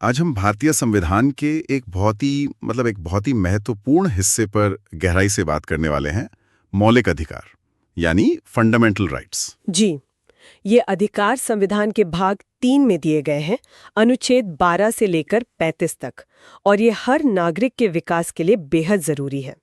आज हम भारतीय संविधान के एक बहुत ही महत्वपूर्ण हिस्से पर गहराई से बात करने वाले हैं। मौलिक अधिकार यानी फंडामेंटल राइट्स। जी, ये अधिकार संविधान के भाग 3 में दिए गए हैं, अनुच्छेद 12 से लेकर 35 तक, और ये हर नागरिक के विकास के लिए बेहद जरूरी है।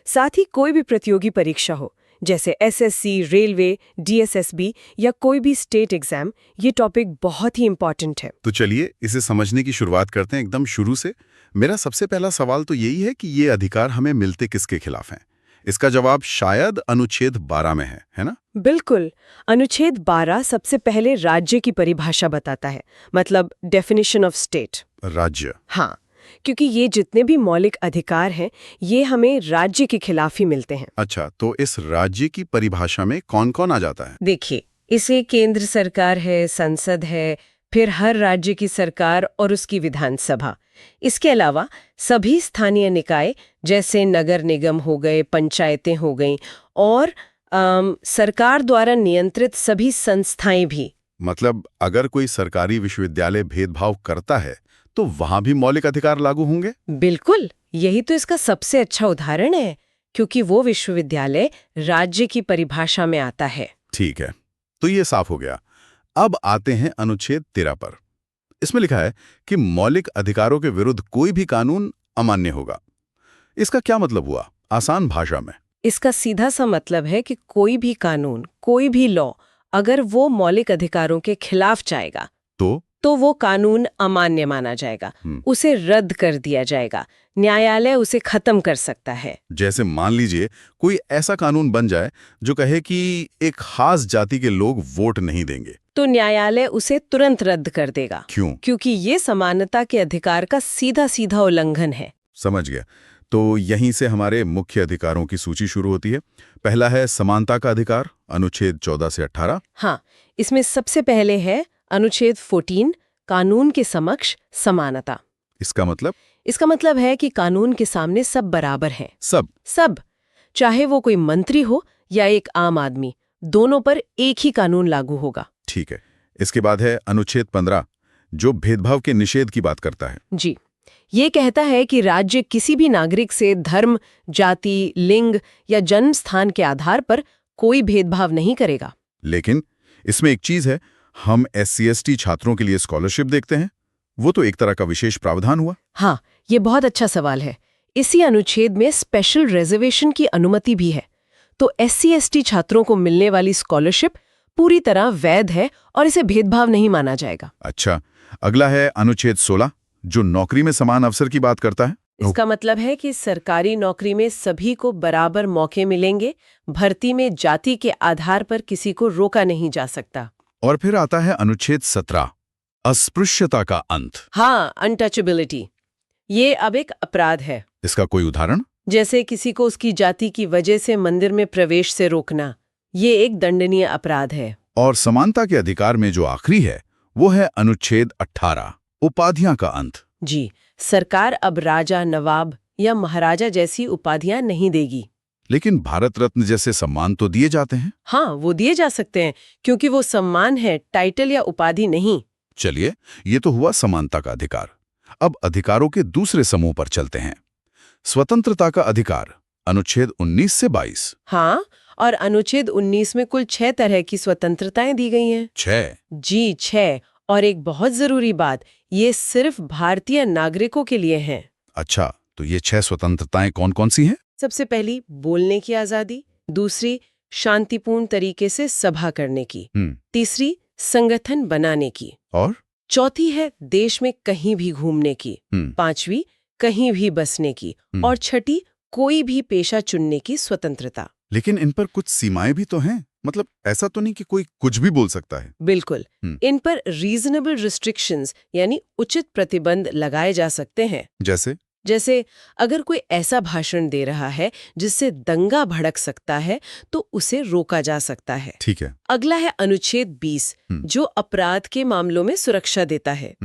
साथ ही कोई भी प्रतियोगी परीक्षा हो, जैसे एसएससी, रेलवे, डीएसएसबी या कोई भी स्टेट एग्जाम, ये टॉपिक बहुत ही इम्पोर्टेंट है। तो चलिए इसे समझने की शुरुआत करते हैं एकदम शुरू से। मेरा सबसे पहला सवाल तो यही है कि ये अधिकार हमें मिलते किसके खिलाफ हैं? इसका जवाब शायद अनुच्छेद 12 में है ना? बिल्कुल। अनुच्छेद 12 सबसे पहले राज्य की परिभाषा बताता है, मतलब डेफिनेशन ऑफ स्टेट। राज्य। हाँ, क्योंकि ये जितने भी मौलिक अधिकार हैं, ये हमें राज्य के खिलाफ ही मिलते हैं। अच्छा, तो इस राज्य की परिभाषा में कौन कौन आ जाता है? देखिए, इसे केंद्र सरकार है, संसद है, फिर हर राज्य की सरकार और उसकी विधानसभा। इसके अलावा सभी स्थानीय निकाय जैसे नगर निगम हो गए, पंचायतें हो गईं, और सरकार द्वारा नियंत्रित सभी संस्थाएं भी। मतलब अगर कोई सरकारी विश्वविद्यालय भेदभाव करता है तो वहां भी मौलिक अधिकार लागू होंगे? बिल्कुल, यही तो इसका सबसे अच्छा उदाहरण है, क्योंकि वो विश्वविद्यालय राज्य की परिभाषा में आता है। ठीक है, तो ये साफ हो गया। अब आते हैं अनुच्छेद 13 पर। इसमें लिखा है कि मौलिक अधिकारों के विरुद्ध कोई भी कानून अमान्य होगा। इसका क्या मतलब हुआ आसान भाषा में? इसका सीधा सा मतलब है कि कोई भी कानून, कोई भी लॉ, अगर वो मौलिक अधिकारों के खिलाफ जाएगा तो वो कानून अमान्य माना जाएगा, उसे रद्द कर दिया जाएगा, न्यायालय उसे खत्म कर सकता है। जैसे मान लीजिए कोई ऐसा कानून बन जाए जो कहे कि एक खास जाति के लोग वोट नहीं देंगे, तो न्यायालय उसे तुरंत रद्द कर देगा। क्यों? क्योंकि ये समानता के अधिकार का सीधा सीधा उल्लंघन है। समझ गया। तो यहीं से हमारे मुख्य अधिकारों की सूची शुरू होती है। पहला है समानता का अधिकार, अनुच्छेद 14 से 18। हाँ, इसमें सबसे पहले है अनुच्छेद 14, कानून के समक्ष समानता। इसका मतलब है कि कानून के सामने सब बराबर हैं। सब। चाहे वो कोई मंत्री हो या एक आम आदमी, दोनों पर एक ही कानून लागू होगा। ठीक है। इसके बाद है अनुच्छेद 15, जो भेदभाव के निषेध की बात करता है। जी, ये कहता है कि राज्य किसी भी नागरिक से धर्म, जाति, लिंग या जन्म स्थान के आधार पर कोई भेदभाव नहीं करेगा। लेकिन इसमें एक चीज है, हम SC/ST छात्रों के लिए स्कॉलरशिप देखते हैं, वो तो एक तरह का विशेष प्रावधान हुआ। हाँ, ये बहुत अच्छा सवाल है। इसी अनुच्छेद में स्पेशल रिजर्वेशन की अनुमति भी है, तो SC/ST छात्रों को मिलने वाली स्कॉलरशिप पूरी तरह वैध है और इसे भेदभाव नहीं माना जाएगा। अच्छा, अगला है अनुच्छेद 16, जो नौकरी में समान अवसर की बात करता है। इसका मतलब है कि सरकारी नौकरी में सभी को बराबर मौके मिलेंगे, भर्ती में जाति के आधार पर किसी को रोका नहीं जा सकता। और फिर आता है अनुच्छेद 17, अस्पृश्यता का अंत। हाँ, अनटचेबिलिटी। ये अब एक अपराध है। इसका कोई उदाहरण? जैसे किसी को उसकी जाति की वजह से मंदिर में प्रवेश से रोकना, ये एक दंडनीय अपराध है। और समानता के अधिकार में जो आखिरी है वो है अनुच्छेद 18, उपाधियां का अंत। जी, सरकार अब राजा, नवाब या महाराजा जैसी उपाधियां नहीं देगी। लेकिन भारत रत्न जैसे सम्मान तो दिए जाते हैं। हाँ, वो दिए जा सकते हैं, क्योंकि वो सम्मान है, टाइटल या उपाधि नहीं। चलिए, ये तो हुआ समानता का अधिकार। अब अधिकारों के दूसरे समूह पर चलते हैं। स्वतंत्रता का अधिकार, अनुच्छेद 19 से 22। हाँ, और अनुच्छेद 19 में कुल 6 तरह की स्वतंत्रताएं दी गई हैं। 6? जी, 6। और एक बहुत जरूरी बात, ये सिर्फ भारतीय नागरिकों के लिए हैं। अच्छा, तो ये 6 स्वतंत्रताएं कौन कौन सी हैं? सबसे पहली, बोलने की आजादी। दूसरी, शांतिपूर्ण तरीके से सभा करने की। तीसरी, संगठन बनाने की। और चौथी है देश में कहीं भी घूमने की। पांचवी, कहीं भी बसने की। और छठी, कोई भी पेशा चुनने की स्वतंत्रता। लेकिन इन पर कुछ सीमाएं भी तो हैं। मतलब ऐसा तो नहीं कि कोई कुछ भी बोल सकता है। बिल्कुल। इन पर रीजनेबल रिस्ट्रिक्शंस यानी उचित प्रतिबंध लगाए जा सकते हैं। जैसे अगर कोई ऐसा भाषण दे रहा है जिससे दंगा भड़क सकता है, तो उसे रोका जा सकता है। ठीक है। अगला है अनुच्छेद 20, जो अपराध के मामलों में सुरक्षा देता है।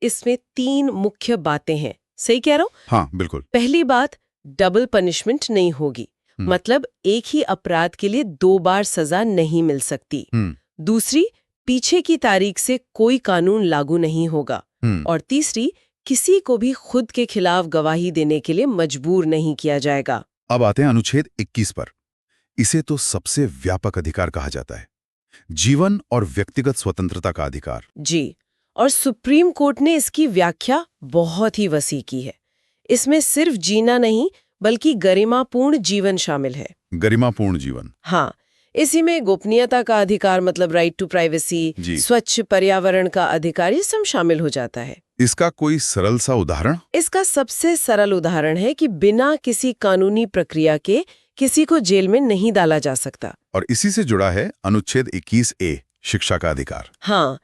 इसमें 3 मुख्य बातें हैं। सही कह रहा हूँ? हाँ, बिल्कुल। पहली बात, डबल पनिशमेंट नहीं होगी। मतलब एक ही अपराध के लिए 2 बार सजा नहीं मिल सकती। दूसरी, पीछे की तारीख से कोई कानून लागू नहीं होगा। और तीसरी, किसी को भी खुद के खिलाफ गवाही देने के लिए मजबूर नहीं किया जाएगा। अब आते हैं अनुच्छेद 21 पर। इसे तो सबसे व्यापक अधिकार कहा जाता है, जीवन और व्यक्तिगत स्वतंत्रता का अधिकार। जी, और सुप्रीम कोर्ट ने इसकी व्याख्या बहुत ही वसी की है। इसमें सिर्फ जीना नहीं बल्कि गरिमापूर्ण जीवन शामिल है। गरिमापूर्ण जीवन। हाँ, इसी में गोपनीयता का अधिकार मतलब राइट टू प्राइवेसी, स्वच्छ पर्यावरण का अधिकार, ये सब शामिल हो जाता है। इसका कोई सरल सा उदाहरण? इसका सबसे सरल उदाहरण है कि बिना किसी कानूनी प्रक्रिया के किसी को जेल में नहीं डाला जा सकता। और इसी से जुड़ा है अनुच्छेद 21A, शिक्षा का अधिकार। हाँ,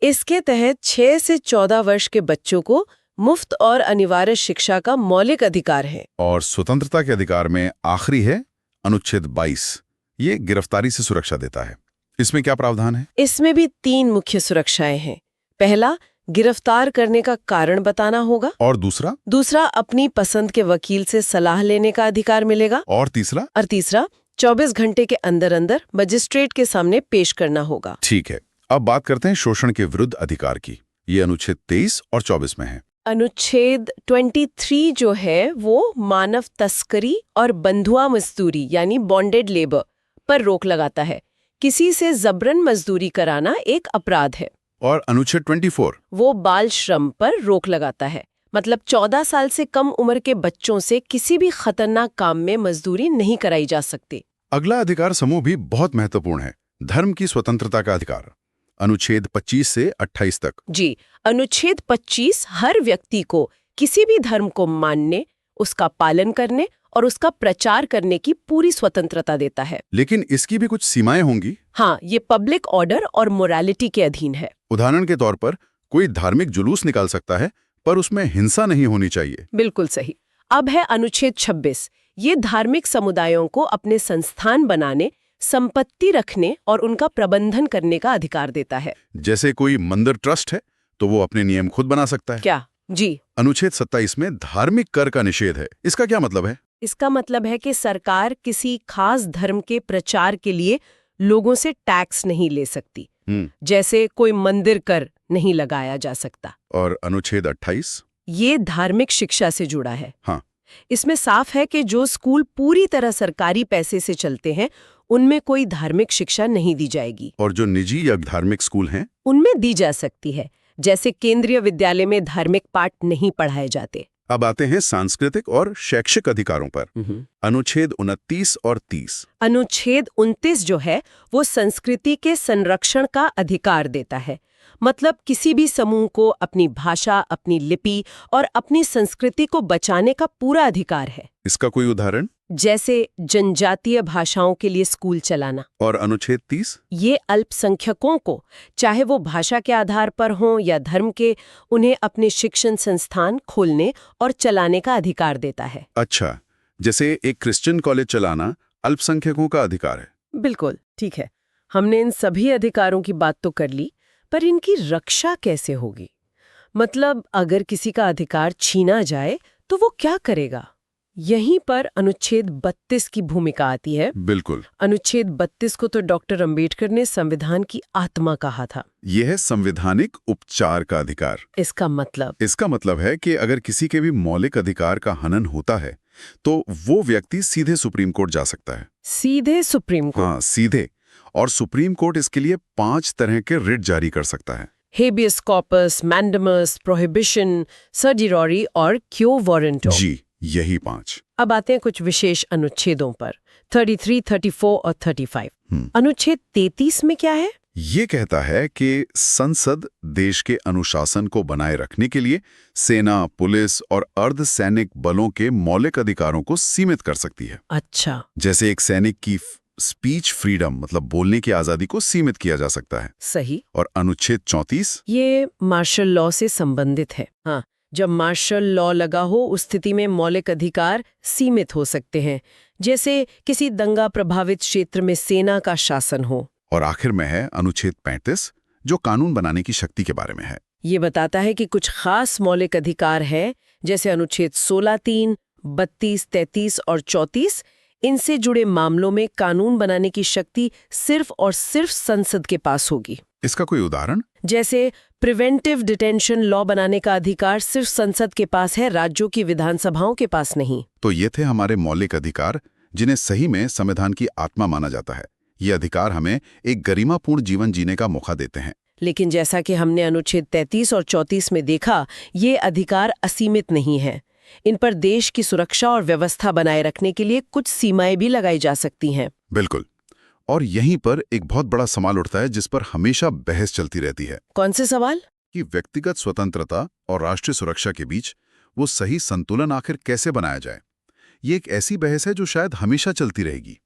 इसके तहत 6 से 14 वर्ष के बच्चों को मुफ्त और अनिवार्य शिक्षा का मौलिक अधिकार है। और स्वतंत्रता के अधिकार में आखिरी है अनुच्छेद 22। ये गिरफ्तारी से सुरक्षा देता है। इसमें क्या प्रावधान है? इसमें भी 3 मुख्य सुरक्षाएं हैं। पहला, गिरफ्तार करने का कारण बताना होगा। और दूसरा अपनी पसंद के वकील से सलाह लेने का अधिकार मिलेगा। और तीसरा 24 घंटे के अंदर अंदर मजिस्ट्रेट के सामने पेश करना होगा। ठीक है, अब बात करते हैं शोषण के विरुद्ध अधिकार की। ये अनुच्छेद 23 और 24 में है। अनुच्छेद 23 जो है वो मानव तस्करी और बंधुआ मजदूरी यानी बॉन्डेड लेबर पर रोक लगाता है। किसी से जबरन मजदूरी कराना एक अपराध है। और अनुच्छेद 24 वो बाल श्रम पर रोक लगाता है, मतलब 14 साल से कम उम्र के बच्चों से किसी भी खतरनाक काम में मजदूरी नहीं कराई जा सकती। अगला अधिकार समूह भी बहुत महत्वपूर्ण है, धर्म की स्वतंत्रता का अधिकार। अनुच्छेद 25 से 28 तक। जी, अनुच्छेद 25 हर व्यक्ति को किसी भी धर्म को मानने, उसका पालन करने और उसका प्रचार करने की पूरी स्वतंत्रता देता है। लेकिन इसकी भी कुछ सीमाएं होंगी। हाँ, ये पब्लिक ऑर्डर और मोरालिटी के अधीन है। उदाहरण के तौर पर कोई धार्मिक जुलूस निकाल सकता है, पर उसमें हिंसा नहीं होनी चाहिए। बिल्कुल सही। अब है अनुच्छेद 26। ये धार्मिक समुदायों को अपने संस्थान बनाने, संपत्ति रखने और उनका प्रबंधन करने का अधिकार देता है। जैसे कोई मंदिर ट्रस्ट है तो वो अपने नियम खुद बना सकता है। क्या? जी। अनुच्छेद 27 में धार्मिक कर का निषेध है। इसका क्या मतलब है? इसका मतलब है कि सरकार किसी खास धर्म के प्रचार के लिए लोगों से टैक्स नहीं ले सकती। जैसे कोई मंदिर कर नहीं लगाया जा सकता। और अनुच्छेद 28? ये धार्मिक शिक्षा से जुड़ा है। हाँ। इसमें साफ है कि जो स्कूल पूरी तरह सरकारी पैसे से चलते हैं उनमें कोई धार्मिक शिक्षा नहीं दी जाएगी। और जो निजी या धार्मिक स्कूल हैं उनमें दी जा सकती है। जैसे केंद्रीय विद्यालय में धार्मिक पाठ नहीं पढ़ाए जाते। अब आते हैं सांस्कृतिक और शैक्षिक अधिकारों पर। अनुच्छेद 29 और 30। अनुच्छेद 29 जो है वो संस्कृति के संरक्षण का अधिकार देता है। मतलब किसी भी समूह को अपनी भाषा, अपनी लिपि और अपनी संस्कृति को बचाने का पूरा अधिकार है। इसका कोई उदाहरण? जैसे जनजातीय भाषाओं के लिए स्कूल चलाना। और अनुच्छेद 30? ये अल्पसंख्यकों को, चाहे वो भाषा के आधार पर हों या धर्म के, उन्हें अपने शिक्षण संस्थान खोलने और चलाने का अधिकार देता है। अच्छा, जैसे एक क्रिश्चियन कॉलेज चलाना अल्पसंख्यकों का अधिकार है। बिल्कुल ठीक है। हमने इन सभी अधिकारों की बात तो कर ली, पर इनकी रक्षा कैसे होगी? मतलब अगर किसी का अधिकार छीना जाए तो वो क्या करेगा? यहीं पर अनुच्छेद 32 की भूमिका आती है। बिल्कुल। अनुच्छेद 32 को तो डॉक्टर अंबेडकर ने संविधान की आत्मा कहा था। यह है संवैधानिक उपचार का अधिकार। इसका मतलब है कि अगर किसी के भी मौलिक अधिकार का हनन होता है तो वो व्यक्ति सीधे सुप्रीम कोर्ट जा सकता है। सीधे सुप्रीम कोर्ट? हाँ, सीधे। और सुप्रीम कोर्ट इसके लिए 5 तरह के रिट जारी कर सकता है। हेबियस कॉर्पस, मैंडेमस, प्रोहिबिशन, सर्डियरी और क्यो वारंटो। जी, यही 5। अब आते हैं कुछ विशेष अनुच्छेदों पर, 33, 34 और 35। अनुच्छेद 33 में क्या है? ये कहता है कि संसद देश के अनुशासन को बनाए रखने के लिए सेना, पुलिस और अर्धसैनिक बलों के मौलिक अधिकारों को सीमित कर सकती है। अच्छा। जैसे एक सैनिक की स्पीच फ्रीडम, मतलब बोलने की आजादी को सीमित किया जा सकता है। सही। और अनुच्छेद 34? ये मार्शल लॉ से संबंधित है। हाँ, जब मार्शल लॉ लगा हो उस स्थिति में मौलिक अधिकार सीमित हो सकते हैं, जैसे किसी दंगा प्रभावित क्षेत्र में सेना का शासन हो। और आखिर में है अनुच्छेद 35, जो कानून बनाने की शक्ति के बारे में है। ये बताता है कि कुछ खास मौलिक अधिकार है, जैसे अनुच्छेद 16, 3, 32, 33 और 34। इनसे जुड़े मामलों में कानून बनाने की शक्ति सिर्फ और सिर्फ संसद के पास होगी। इसका कोई उदाहरण? जैसे प्रिवेंटिव डिटेंशन लॉ बनाने का अधिकार सिर्फ संसद के पास है, राज्यों की विधानसभाओं के पास नहीं। तो ये थे हमारे मौलिक अधिकार, जिन्हें सही में संविधान की आत्मा माना जाता है। ये अधिकार हमें एक गरिमापूर्ण जीवन जीने का मौका देते हैं। लेकिन जैसा कि हमने अनुच्छेद 33 और 34 में देखा, ये अधिकार असीमित नहीं है। इन पर देश की सुरक्षा और व्यवस्था बनाए रखने के लिए कुछ सीमाएं भी लगाई जा सकती हैं। बिल्कुल। और यहीं पर एक बहुत बड़ा सवाल उठता है जिस पर हमेशा बहस चलती रहती है। कौन से सवाल? कि व्यक्तिगत स्वतंत्रता और राष्ट्रीय सुरक्षा के बीच वो सही संतुलन आखिर कैसे बनाया जाए। ये एक ऐसी बहस है जो शायद हमेशा चलती रहेगी।